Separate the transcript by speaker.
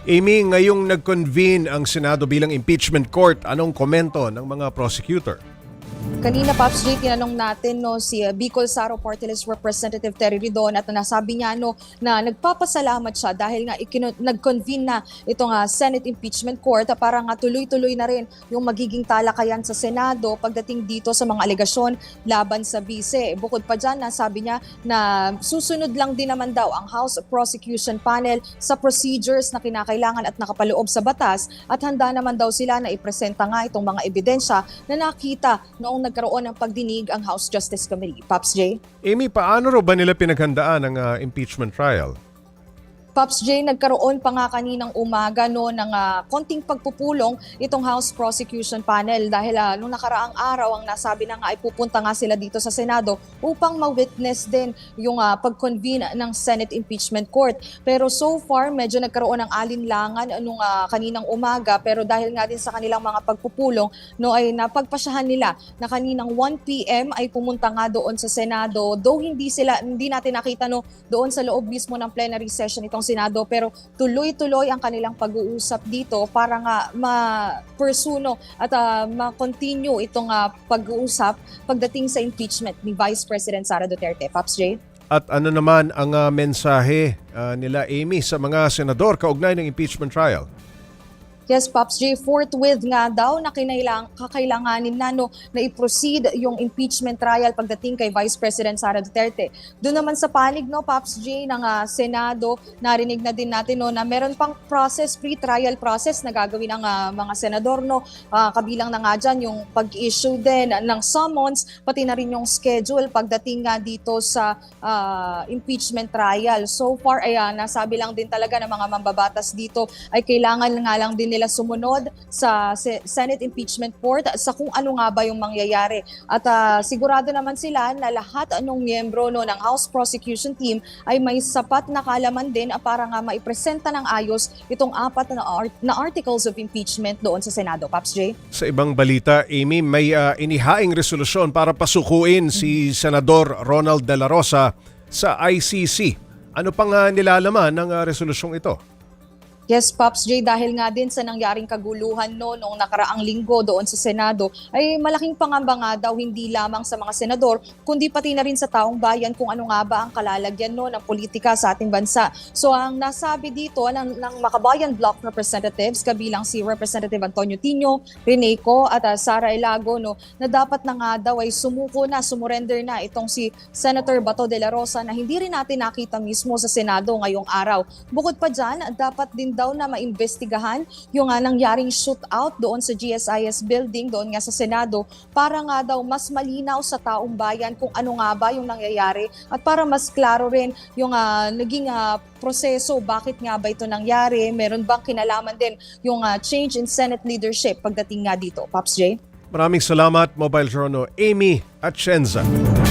Speaker 1: Amy, ngayong nag-convene ang Senado bilang impeachment court, anong komento ng mga prosecutor?
Speaker 2: Kanina, Pops J, tinanong natin si Bicol Saro Party List Representative Terry Ridon at nasabi niya na nagpapasalamat siya dahil nga nag-convene na itong Senate Impeachment Court para nga tuloy-tuloy na rin yung magiging talakayan sa Senado pagdating dito sa mga alegasyon laban sa bise. Bukod pa dyan, nasabi niya na susunod lang din naman daw ang House Prosecution Panel sa procedures na kinakailangan at nakapaloob sa batas at handa naman daw sila na ipresenta nga itong mga ebidensya na nakita noong nagkaroon ng pagdinig ang House Justice Committee. Pops J?
Speaker 1: Amy, paano ro ba nila pinaghandaan ang impeachment trial?
Speaker 2: Pops J, nagkaroon pa nga kaninang umaga ng konting pagpupulong itong House Prosecution Panel dahil nung nakaraang araw ang nasabi na nga ay pupunta nga sila dito sa Senado upang ma-witness din yung pag-convene ng Senate Impeachment Court. Pero so far, medyo nagkaroon ng alinlangan nung kaninang umaga pero dahil nga din sa kanilang mga pagpupulong ay napagpasyahan nila na kaninang 1 p.m. ay pumunta nga doon sa Senado. Though hindi natin nakita doon sa loob mismo ng plenary session itong Senado pero tuloy-tuloy ang kanilang pag-uusap dito para nga ma-pursue at ma-continue itong pag-uusap pagdating sa impeachment ni Vice President Sara Duterte. Pops J?
Speaker 1: At ano naman ang mensahe nila, Amy, sa mga senador kaugnay ng impeachment trial?
Speaker 2: Yes, Pops J, forthwith nga daw na kakailanganin na i-proceed yung impeachment trial pagdating kay Vice President Sara Duterte. Doon naman sa panig, Pops J, ng Senado, narinig na din natin na meron pang pre-trial process na gagawin ng mga senador. Kabilang na nga dyan yung pag-issue din ng summons, pati na rin yung schedule pagdating nga dito sa impeachment trial. So far, ay nasabi lang din talaga ng mga mambabatas dito ay kailangan nga lang din nila sumunod sa Senate Impeachment Court sa kung ano nga ba yung mangyayari. At sigurado naman sila na lahat anong miyembro ng House Prosecution Team ay may sapat na kaalaman din para nga maipresenta ng ayos itong 4 na articles of impeachment doon sa Senado. Pops J?
Speaker 1: Sa ibang balita, Amy, may inihaing resolusyon para pasukuin si Senador Ronald De La Rosa sa ICC. Ano pang nilalaman ng resolusyong ito?
Speaker 2: Yes, Pops J, dahil nga din sa nangyaring kaguluhan noong nakaraang linggo doon sa Senado, ay malaking pangamba nga daw hindi lamang sa mga senador, kundi pati na rin sa taong bayan kung ano nga ba ang kalalagyan ng politika sa ating bansa. So ang nasabi dito ng Makabayan Bloc Representatives, kabilang si Representative Antonio Tino, Rene Co at Sara Ilago, na dapat na nga daw ay sumurrender na itong si Senator Bato de la Rosa na hindi rin natin nakita mismo sa Senado ngayong araw. Bukod pa dyan, dapat din daw na maimbestigahan yung nangyaring shootout doon sa GSIS building doon nga sa Senado para nga daw mas malinaw sa taong bayan kung ano nga ba yung nangyayari at para mas klaro rin yung naging proseso, bakit nga ba ito nangyari, meron bang kinalaman din yung change in Senate leadership pagdating nga dito. Pops J?
Speaker 1: Maraming salamat, Mobile Journal, Amy Atienza.